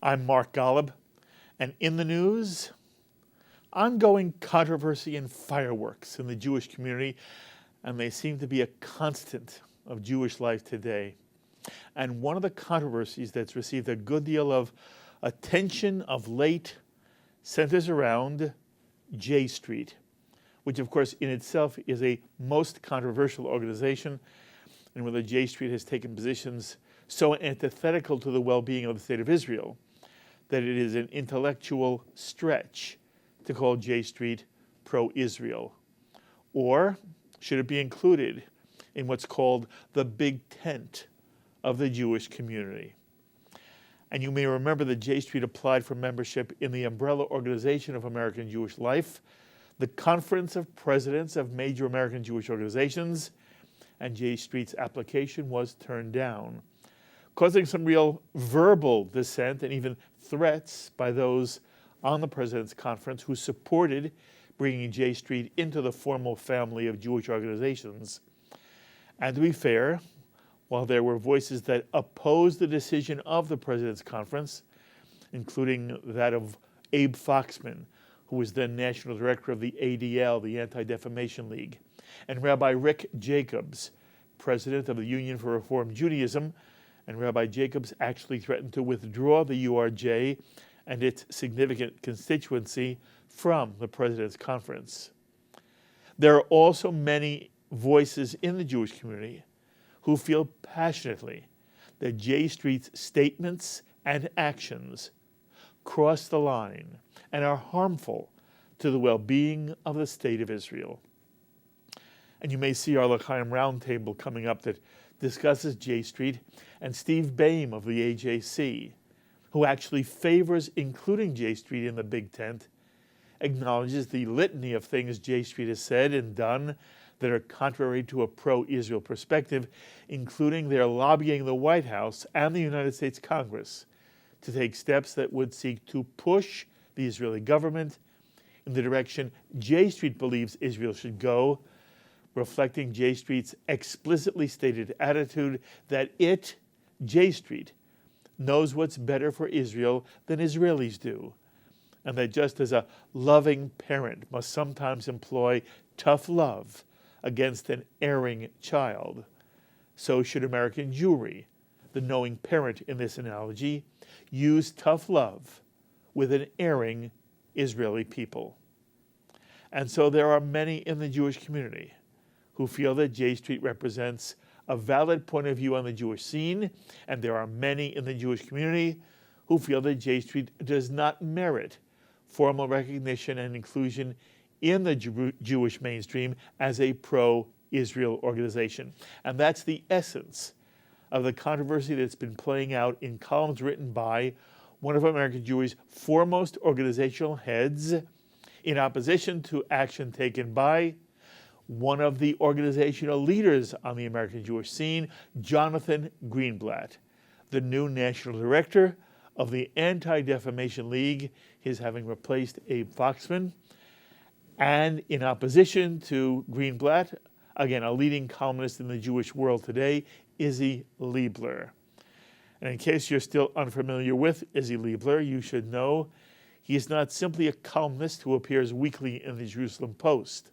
I'm Mark Golub, and in the news, ongoing controversy and fireworks in the Jewish community, and they seem to be a constant of Jewish life today. And one of the controversies that's received a good deal of attention of late centers around J Street, which of course in itself is a most controversial organization, and where the J Street has taken positions so antithetical to the well-being of the State of Israel that it is an intellectual stretch to call J Street pro-Israel. Or should it be included in what's called the big tent of the Jewish community? And you may remember that J Street applied for membership in the umbrella organization of American Jewish Life, the Conference of Presidents of Major American Jewish Organizations, and J Street's application was turned down, causing some real verbal dissent and even threats by those on the President's Conference who supported bringing J Street into the formal family of Jewish organizations. And to be fair, while there were voices that opposed the decision of the President's Conference, including that of Abe Foxman, who was then National Director of the ADL, the Anti-Defamation League, and Rabbi Rick Jacobs, President of the Union for Reform Judaism, and Rabbi Jacobs actually threatened to withdraw the URJ and its significant constituency from the President's Conference. There are also many voices in the Jewish community who feel passionately that J Street's statements and actions cross the line and are harmful to the well-being of the State of Israel. And you may see our L'chaim Roundtable coming up that discusses J Street, and Steve Boehm of the AJC, who actually favors including J Street in the big tent, acknowledges the litany of things J Street has said and done that are contrary to a pro-Israel perspective, including their lobbying the White House and the United States Congress to take steps that would seek to push the Israeli government in the direction J Street believes Israel should go, reflecting J Street's explicitly stated attitude that it, J Street, knows what's better for Israel than Israelis do, and that just as a loving parent must sometimes employ tough love against an erring child, so should American Jewry, the knowing parent in this analogy, use tough love with an erring Israeli people. And so there are many in the Jewish community who feel that J Street represents a valid point of view on the Jewish scene, and there are many in the Jewish community who feel that J Street does not merit formal recognition and inclusion in the Jewish mainstream as a pro-Israel organization. And that's the essence of the controversy that's been playing out in columns written by one of American Jewry's foremost organizational heads in opposition to action taken by one of the organizational leaders on the American Jewish scene, Jonathan Greenblatt, the new national director of the Anti-Defamation League, his having replaced Abe Foxman, and in opposition to Greenblatt, again, a leading columnist in the Jewish world today, Isi Leibler. And in case you're still unfamiliar with Isi Leibler, you should know he is not simply a columnist who appears weekly in the Jerusalem Post,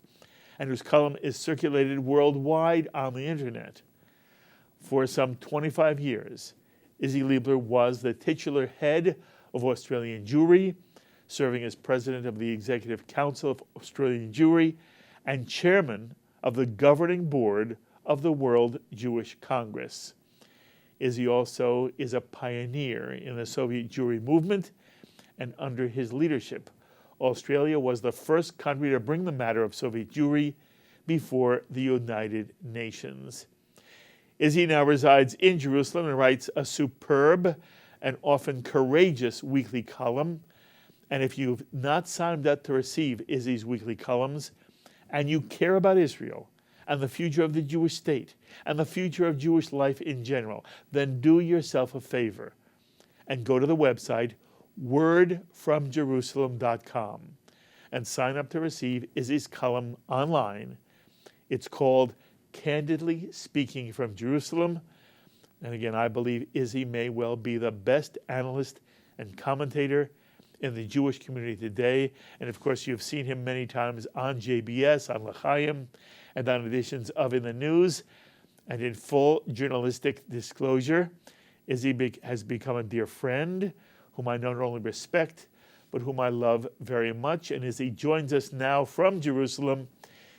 and whose column is circulated worldwide on the internet. For some 25 years, Isi Leibler was the titular head of Australian Jewry, serving as president of the Executive Council of Australian Jewry and chairman of the governing board of the World Jewish Congress. Isi also is a pioneer in the Soviet Jewry movement, and under his leadership, Australia was the first country to bring the matter of Soviet Jewry before the United Nations. Isi now resides in Jerusalem and writes a superb and often courageous weekly column. And if you've not signed up to receive Isi's weekly columns, and you care about Israel and the future of the Jewish state and the future of Jewish life in general, then do yourself a favor and go to the website wordfromjerusalem.com and sign up to receive Isi's column online. It's called Candidly Speaking from Jerusalem. And again, I believe Isi may well be the best analyst and commentator in the Jewish community today. And of course, you've seen him many times on JBS, on L'Chaim, and on editions of In the News. And in full journalistic disclosure, Isi has become a dear friend whom I not only respect, but whom I love very much. And Isi joins us now from Jerusalem.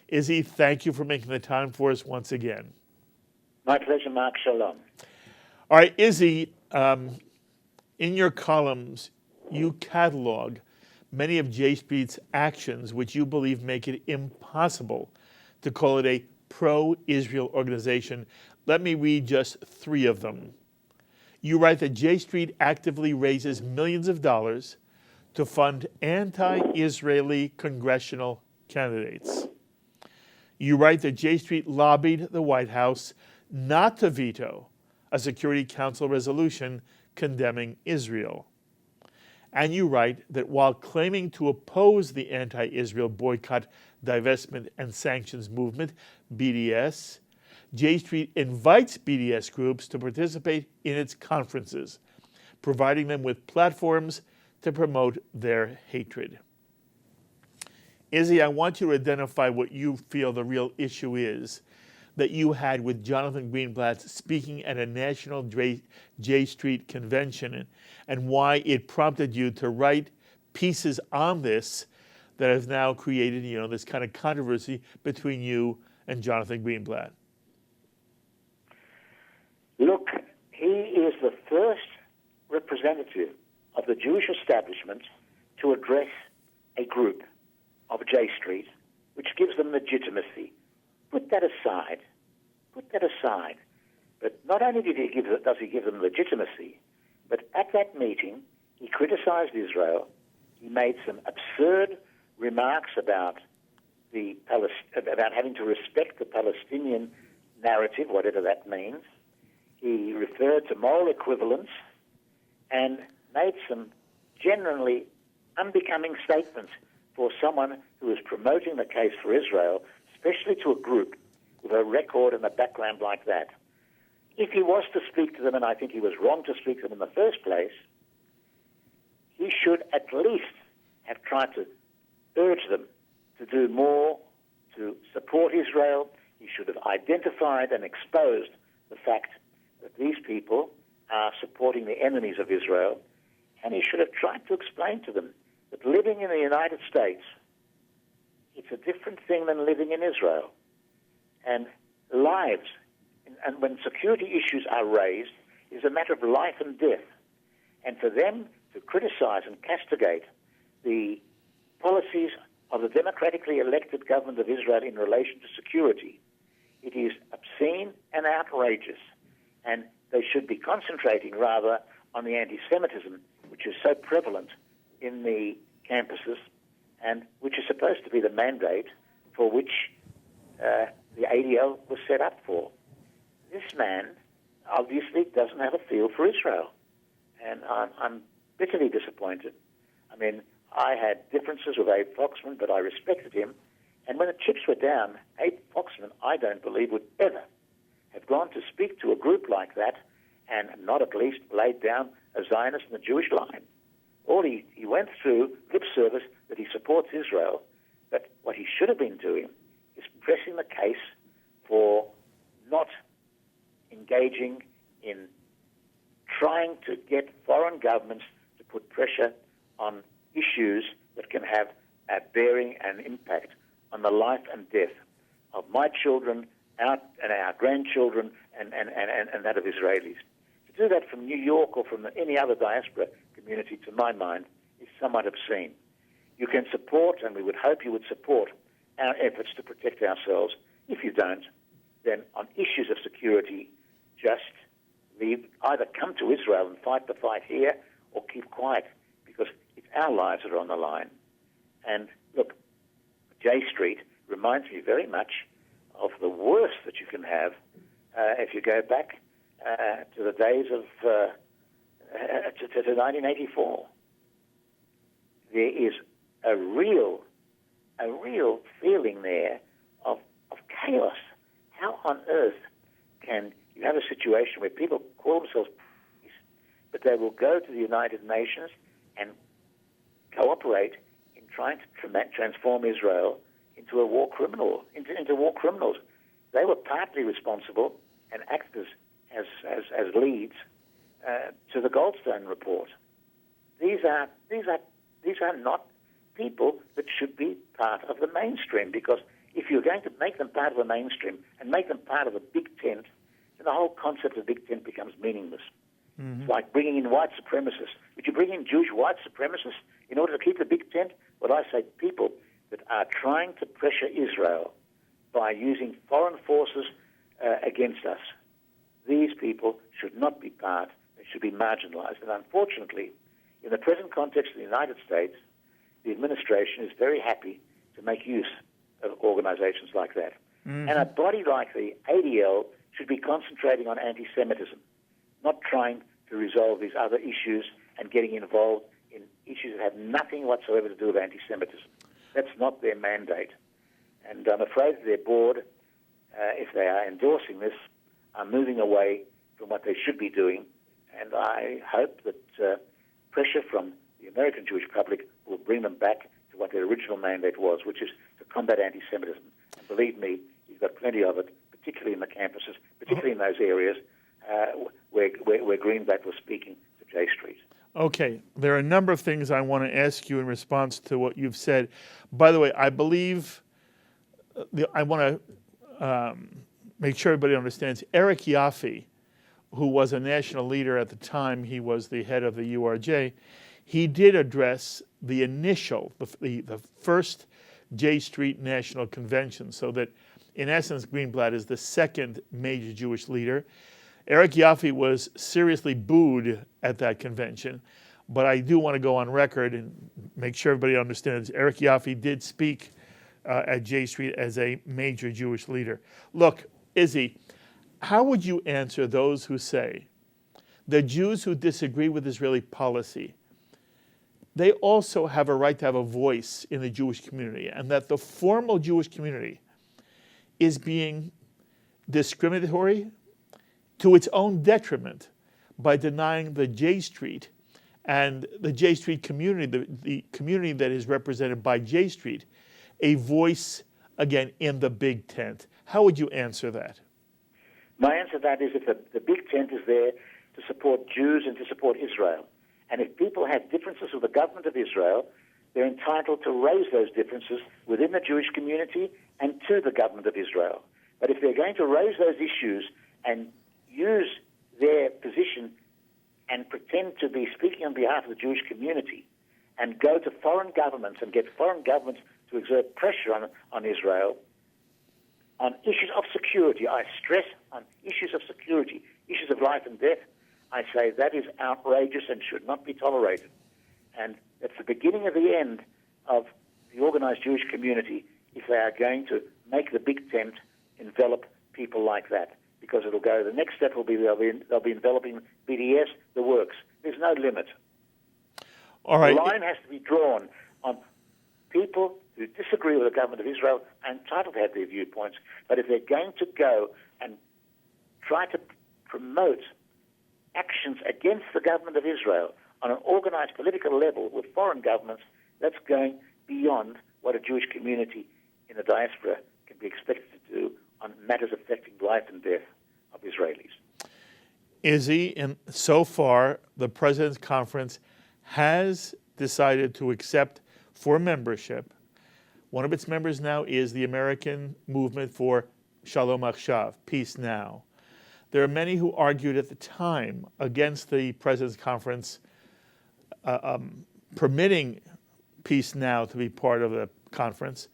Isi, thank you for making the time for us once again. My pleasure, Mark. Shalom. All right, Isi, in your columns, you catalog many of J Street's actions, which you believe make it impossible to call it a pro-Israel organization. Let me read just 3 of them. You write that J Street actively raises millions of dollars to fund anti-Israeli congressional candidates. You write that J Street lobbied the White House not to veto a Security Council resolution condemning Israel. And you write that while claiming to oppose the anti-Israel boycott, divestment, and sanctions movement, BDS, J Street invites BDS groups to participate in its conferences, providing them with platforms to promote their hatred. Isi, I want you to identify what you feel the real issue is that you had with Jonathan Greenblatt speaking at a national J Street convention, and why it prompted you to write pieces on this that has now created, this kind of controversy between you and Jonathan Greenblatt. Look, he is the first representative of the Jewish establishment to address a group of J Street, which gives them legitimacy. Put that aside. But not only does he give them legitimacy, but at that meeting, he criticized Israel. He made some absurd remarks about having to respect the Palestinian narrative, whatever that means. He referred to moral equivalence and made some genuinely unbecoming statements for someone who is promoting the case for Israel, especially to a group with a record and a background like that. If he was to speak to them, and I think he was wrong to speak to them in the first place, he should at least have tried to urge them to do more to support Israel. He should have identified and exposed the fact that these people are supporting the enemies of Israel, and he should have tried to explain to them that living in the United States, it's a different thing than living in Israel. And lives, and when security issues are raised, is a matter of life and death. And for them to criticize and castigate the policies of the democratically elected government of Israel in relation to security, it is obscene and outrageous. And they should be concentrating rather on the anti-Semitism, which is so prevalent in the campuses, and which is supposed to be the mandate for which the ADL was set up for. This man obviously doesn't have a feel for Israel, and I'm bitterly disappointed. I mean, I had differences with Abe Foxman, but I respected him, and when the chips were down, Abe Foxman, I don't believe, would ever have gone to speak to a group like that and not at least laid down a Zionist in the Jewish line. All he went through lip service that he supports Israel, but what he should have been doing is pressing the case for not engaging in trying to get foreign governments to put pressure on issues that can have a bearing and impact on the life and death of my children, our grandchildren, and that of Israelis. To do that from New York or from any other diaspora community, to my mind, is somewhat obscene. You can support, and we would hope you would support, our efforts to protect ourselves. If you don't, then on issues of security, just either come to Israel and fight the fight here, or keep quiet, because it's our lives that are on the line. And look, J Street reminds me very much of the worst that you can have if you go back to the days of to 1984. There is a real feeling there of chaos. How on earth can you have a situation where people call themselves police, but they will go to the United Nations and cooperate in trying to transform Israel into a war criminal, into war criminals. They were partly responsible and acted as leads to the Goldstone report. These are not people that should be part of the mainstream, because if you're going to make them part of the mainstream and make them part of the big tent, then the whole concept of big tent becomes meaningless. Mm-hmm. It's like bringing in white supremacists. Would you bring in Jewish white supremacists in order to keep the big tent? Well, I say people that are trying to pressure Israel by using foreign forces against us. These people should not be part, they should be marginalized. And unfortunately, in the present context of the United States, the administration is very happy to make use of organizations like that. Mm-hmm. And a body like the ADL should be concentrating on anti-Semitism, not trying to resolve these other issues and getting involved in issues that have nothing whatsoever to do with anti-Semitism. That's not their mandate. And I'm afraid their board, if they are endorsing this, are moving away from what they should be doing. And I hope that pressure from the American Jewish public will bring them back to what their original mandate was, which is to combat anti-Semitism. And believe me, you've got plenty of it, particularly in the campuses, particularly in those areas where Greenblatt was speaking to J Street. Okay, there are a number of things I want to ask you in response to what you've said. By the way, I believe, I want to make sure everybody understands, Eric Yaffe, who was a national leader at the time, he was the head of the URJ, he did address the initial, the first J Street National Convention, so that in essence Greenblatt is the second major Jewish leader. Eric Yaffe was seriously booed at that convention, but I do want to go on record and make sure everybody understands Eric Yaffe did speak at J Street as a major Jewish leader. Look, Isi, how would you answer those who say the Jews who disagree with Israeli policy, they also have a right to have a voice in the Jewish community, and that the formal Jewish community is being discriminatory to its own detriment by denying the J Street and the J Street community, the community that is represented by J Street, a voice, again, in the big tent? How would you answer that? My answer to that is that the big tent is there to support Jews and to support Israel. And if people have differences with the government of Israel, they're entitled to raise those differences within the Jewish community and to the government of Israel. But if they're going to raise those issues and use their position and pretend to be speaking on behalf of the Jewish community and go to foreign governments and get foreign governments to exert pressure on Israel on issues of security, I stress on issues of security, issues of life and death, I say that is outrageous and should not be tolerated. And that's the beginning of the end of the organized Jewish community if they are going to make the big tent envelop people like that. Because it'll go, the next step will be they'll be enveloping BDS, the works. There's no limit. All right. The line has to be drawn on people who disagree with the government of Israel are entitled to have their viewpoints. But if they're going to go and try to promote actions against the government of Israel on an organized political level with foreign governments, that's going beyond what a Jewish community in the diaspora can be expected to do on matters affecting life and death of Israelis. Isi, so far, the President's Conference has decided to accept for membership. One of its members now is the American Movement for Shalom Achshav, Peace Now. There are many who argued at the time against the President's Conference permitting Peace Now to be part of the conference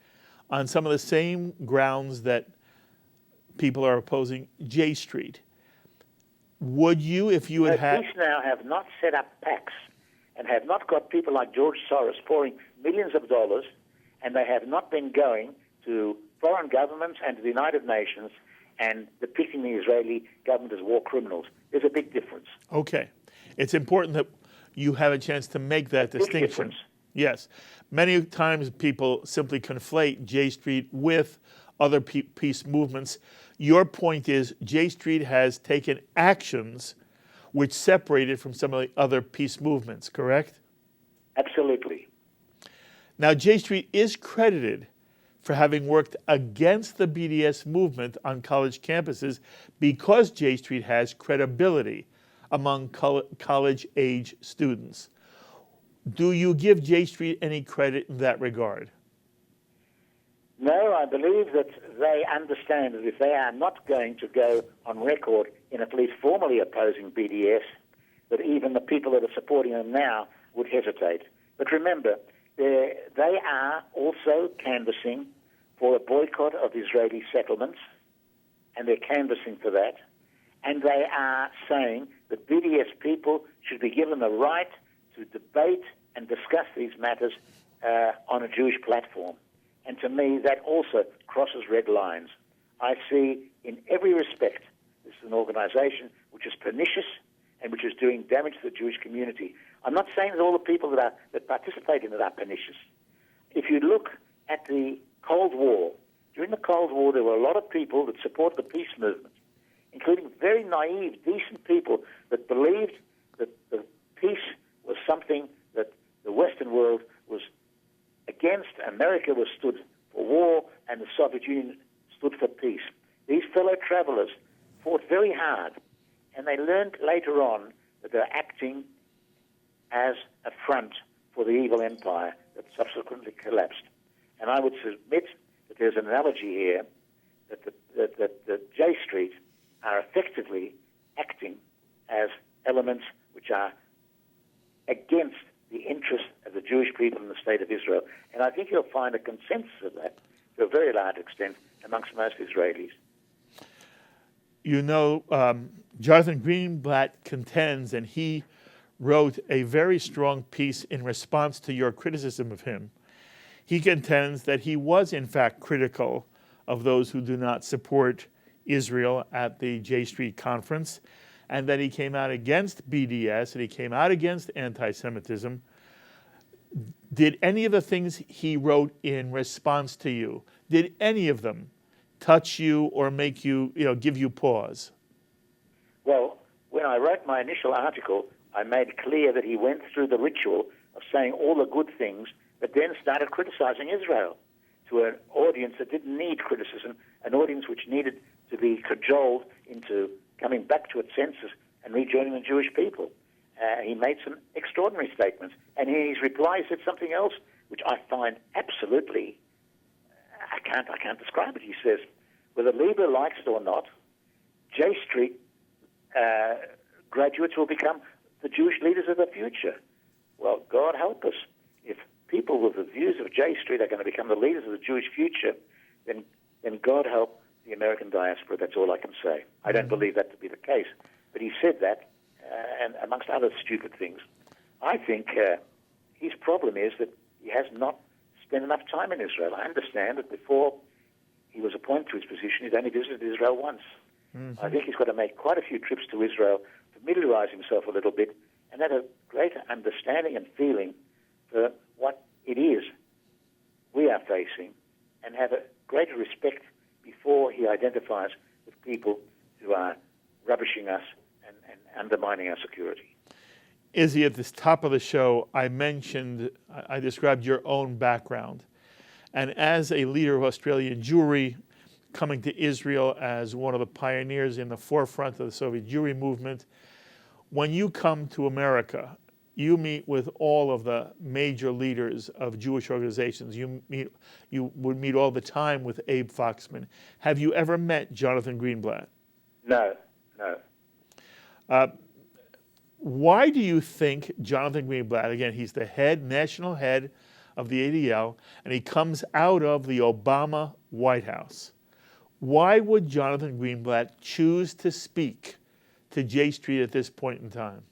on some of the same grounds that people are opposing J Street. Would you, if you had had... Peace Now have not set up PACs and have not got people like George Soros pouring millions of dollars, and they have not been going to foreign governments and to the United Nations and depicting the Israeli government as war criminals. There's a big difference. Okay. It's important that you have a chance to make that distinction. Difference. Yes. Many times people simply conflate J Street with other peace movements. Your point is J Street has taken actions which separated from some of the other peace movements, correct? Absolutely. Now, J Street is credited for having worked against the BDS movement on college campuses because J Street has credibility among college-age students. Do you give J Street any credit in that regard? No, I believe that they understand that if they are not going to go on record in at least formally opposing BDS, that even the people that are supporting them now would hesitate. But remember, they are also canvassing for a boycott of Israeli settlements, and they're canvassing for that. And they are saying that BDS people should be given the right to debate and discuss these matters on a Jewish platform. And to me, that also crosses red lines. I see in every respect this is an organization which is pernicious and which is doing damage to the Jewish community. I'm not saying that all the people that participate in it are pernicious. If you look at the Cold War, during the Cold War there were a lot of people that supported the peace movement, including very naive, decent people that believed that the peace was something that the Western world was against. America was stood for war, and the Soviet Union stood for peace. These fellow travelers fought very hard, and they learned later on that they're acting as a front for the evil empire that subsequently collapsed. And I would submit that there's an analogy here that J Street are effectively acting as elements which are against the interests of the Jewish people in the state of Israel. And I think you'll find a consensus of that to a very large extent amongst most Israelis. You know, Jonathan Greenblatt contends, and he wrote a very strong piece in response to your criticism of him. He contends that he was, in fact, critical of those who do not support Israel at the J Street conference, and that he came out against BDS and he came out against anti-Semitism. Did any of the things he wrote in response to you, did any of them touch you or make you, give you pause? Well, when I wrote my initial article, I made clear that he went through the ritual of saying all the good things, but then started criticizing Israel to an audience that didn't need criticism, an audience which needed to be cajoled into coming back to its senses and rejoining the Jewish people. He made some extraordinary statements, and in his reply he said something else which I find absolutely, I can't describe it. He says, whether Leibler likes it or not, J Street graduates will become the Jewish leaders of the future. Well, God help us. If people with the views of J Street are going to become the leaders of the Jewish future, then God help the American diaspora. That's all I can say. I don't believe that to be the case. But he said that, and amongst other stupid things. I think his problem is that he has not spent enough time in Israel. I understand that before he was appointed to his position, he'd only visited Israel once. I think he's got to make quite a few trips to Israel, familiarize himself a little bit, and have a greater understanding and feeling for what it is we are facing, and have a greater respect before he identifies with people who are rubbishing us and undermining our security. Isi, at the top of the show, I described your own background. And as a leader of Australian Jewry, coming to Israel as one of the pioneers in the forefront of the Soviet Jewry movement, when you come to America, you meet with all of the major leaders of Jewish organizations. You would meet all the time with Abe Foxman. Have you ever met Jonathan Greenblatt? No. Why do you think Jonathan Greenblatt, again, he's the national head of the ADL, and he comes out of the Obama White House. Why would Jonathan Greenblatt choose to speak to J Street at this point in time?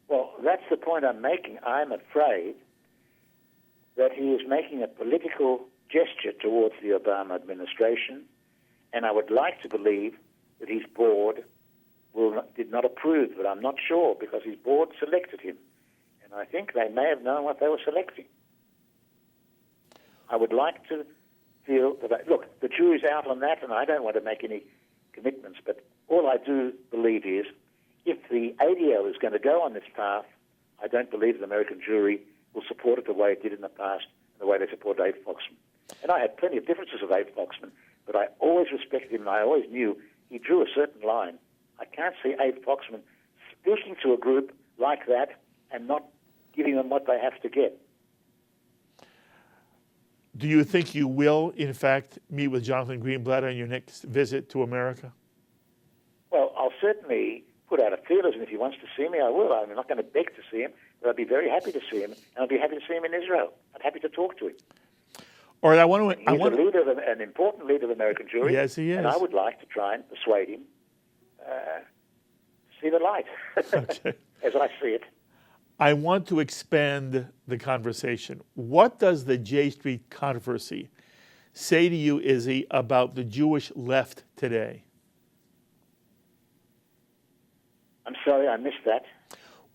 Well, that's the point I'm making. I'm afraid that he is making a political gesture towards the Obama administration, and I would like to believe that his board did not approve, but I'm not sure because his board selected him. And I think they may have known what they were selecting. I would like to feel that, look, the jury's out on that, and I don't want to make any commitments, but all I do believe is if the ADL is going to go on this path, I don't believe the American Jewry will support it the way it did in the past and the way they supported Abe Foxman. And I had plenty of differences with Abe Foxman, but I always respected him and I always knew he drew a certain line. I can't see Abe Foxman speaking to a group like that and not giving them what they have to get. Do you think you will, in fact, meet with Jonathan Greenblatt on your next visit to America? Well, I'll certainly put out a feelers, and if he wants to see me, I will. I'm not going to beg to see him, but I'd be very happy to see him, and I'd be happy to see him in Israel. I'm happy to talk to him. All right, I want to. He's a leader, an important leader of the American Jewry. Yes, he is. And I would like to try and persuade him see the light, Okay. as I see it. I want to expand the conversation. What does the J Street controversy say to you, Izzy, about the Jewish left today? I'm sorry, I missed that.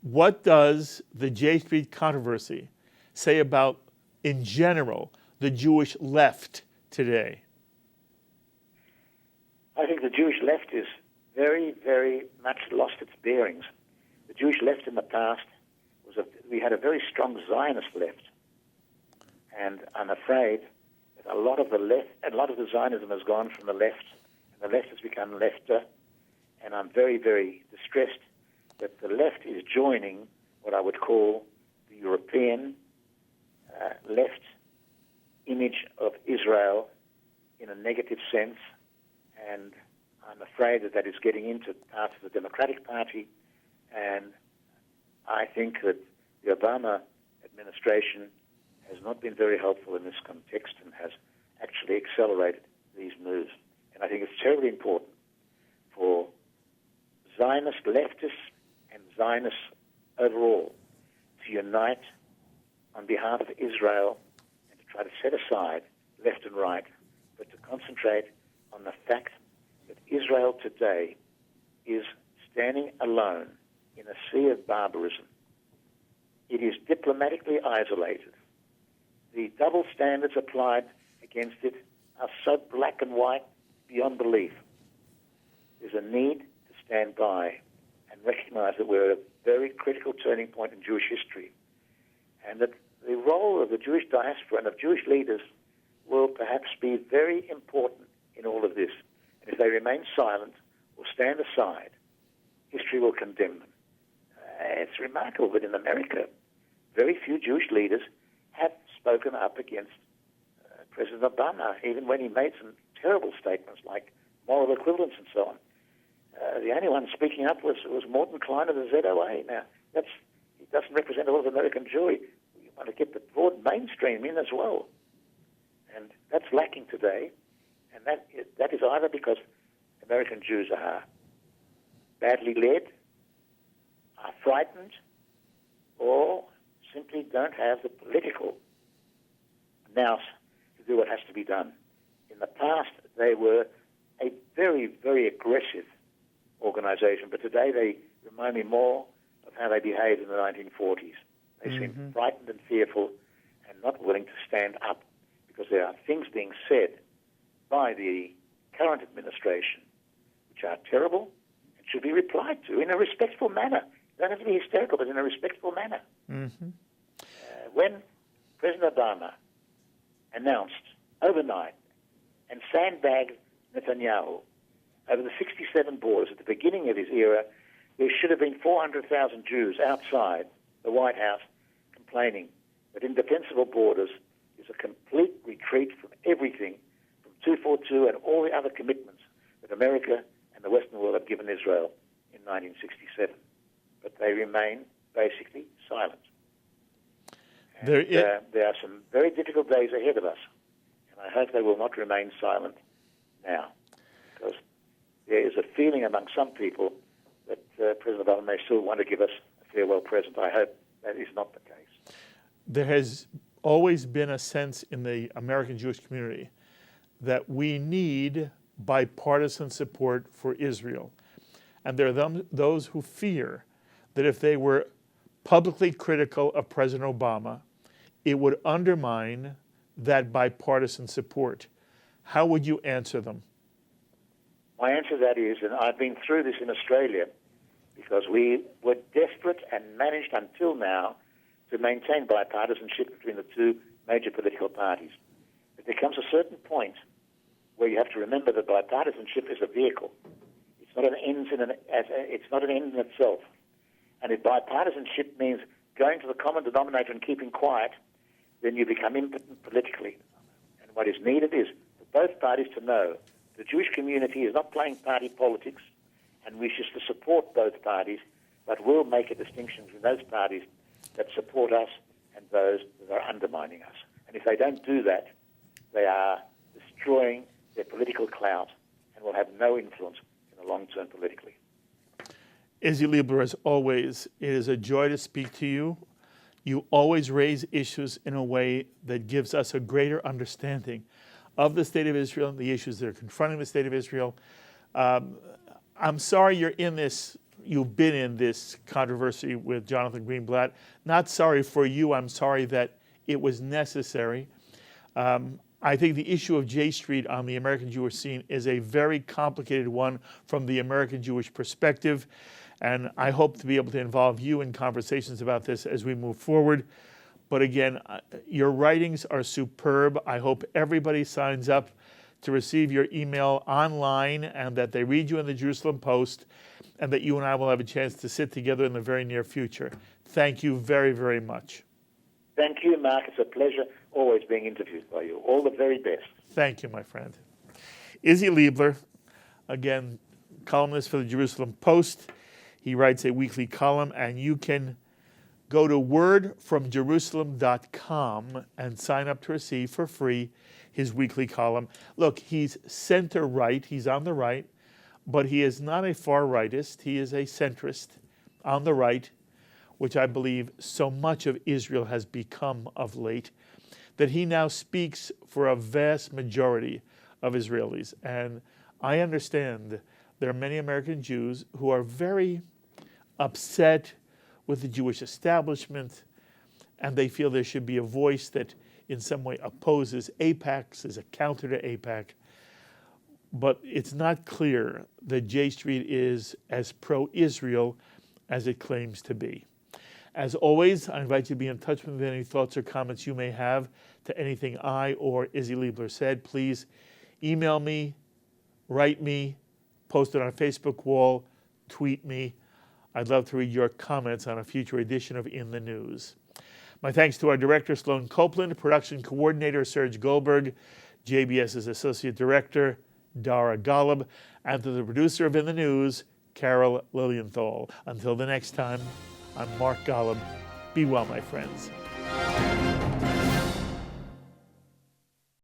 What does the J Street controversy say about, in general, the Jewish left today? I think the Jewish left is very, very much lost its bearings. The Jewish left in the past we had a very strong Zionist left, and I'm afraid that a lot of the Zionism has gone from the left, and the left has become lefter, and I'm very, very distressed that the left is joining what I would call the European left image of Israel in a negative sense, and I'm afraid that is getting into parts of the Democratic Party, and I think that the Obama administration has not been very helpful in this context and has actually accelerated these moves. And I think it's terribly important for Zionist leftists and Zionists overall to unite on behalf of Israel and to try to set aside left and right, but to concentrate on the fact that Israel today is standing alone in a sea of barbarism. It is diplomatically isolated. The double standards applied against it are so black and white beyond belief. There's a need to stand by and recognize that we're at a very critical turning point in Jewish history, and that the role of the Jewish diaspora and of Jewish leaders will perhaps be very important in all of this. And if they remain silent or stand aside, history will condemn them. It's remarkable that in America, very few Jewish leaders have spoken up against President Obama, even when he made some terrible statements like moral equivalence and so on. The only one speaking up was Morton Klein of the ZOA. Now, he doesn't represent all of American Jewry. We want to get the broad mainstream in as well. And that's lacking today. And that is either because American Jews are badly led, are frightened, or simply don't have the political nous to do what has to be done. In the past, they were a very, very aggressive organization, but today they remind me more of how they behaved in the 1940s. They seem frightened and fearful and not willing to stand up because there are things being said by the current administration which are terrible and should be replied to in a respectful manner. They don't have to be hysterical, but in a respectful manner. When President Obama announced overnight and sandbagged Netanyahu over the 67 borders at the beginning of his era, there should have been 400,000 Jews outside the White House complaining that indefensible borders is a complete retreat from everything, from 242 and all the other commitments that America and the Western world have given Israel in 1967. But they remain basically silent. And, there are some very difficult days ahead of us, and I hope they will not remain silent now, because there is a feeling among some people that President Obama may still want to give us a farewell present. I hope that is not the case. There has always been a sense in the American Jewish community that we need bipartisan support for Israel. And there are those who fear that if they were publicly critical of President Obama, it would undermine that bipartisan support. How would you answer them? My answer to that is, and I've been through this in Australia, because we were desperate and managed until now to maintain bipartisanship between the two major political parties. There comes a certain point where you have to remember that bipartisanship is a vehicle. It's not an end in itself. And if bipartisanship means going to the common denominator and keeping quiet, then you become impotent politically. And what is needed is for both parties to know the Jewish community is not playing party politics and wishes to support both parties, but will make a distinction between those parties that support us and those that are undermining us. And if they don't do that, they are destroying their political clout and will have no influence in the long term politically. Isi Leibler, as always, it is a joy to speak to you. You always raise issues in a way that gives us a greater understanding of the state of Israel and the issues that are confronting the state of Israel. I'm sorry you've been in this controversy with Jonathan Greenblatt. Not sorry for you, I'm sorry that it was necessary. I think the issue of J Street on the American Jewish scene is a very complicated one from the American Jewish perspective, and I hope to be able to involve you in conversations about this as we move forward. But again, your writings are superb. I hope everybody signs up to receive your email online and that they read you in the Jerusalem Post and that you and I will have a chance to sit together in the very near future. Thank you very, very much. Thank you, Mark. It's a pleasure always being interviewed by you. All the very best. Thank you, my friend. Isi Leibler, again, columnist for the Jerusalem Post. He writes a weekly column, and you can go to wordfromjerusalem.com and sign up to receive for free his weekly column. Look, he's center-right. He's on the right, but he is not a far-rightist. He is a centrist on the right, which I believe so much of Israel has become of late, that he now speaks for a vast majority of Israelis. And I understand there are many American Jews who are very upset with the Jewish establishment, and they feel there should be a voice that in some way opposes AIPAC, is a counter to AIPAC. But it's not clear that J Street is as pro-Israel as it claims to be. As always, I invite you to be in touch with me with any thoughts or comments you may have to anything I or Isi Leibler said. Please email me, write me, post it on a Facebook wall, tweet me. I'd love to read your comments on a future edition of In the News. My thanks to our director, Sloan Copeland, production coordinator, Serge Goldberg, JBS's associate director, Dara Golub, and to the producer of In the News, Carol Lilienthal. Until the next time, I'm Mark Golub. Be well, my friends.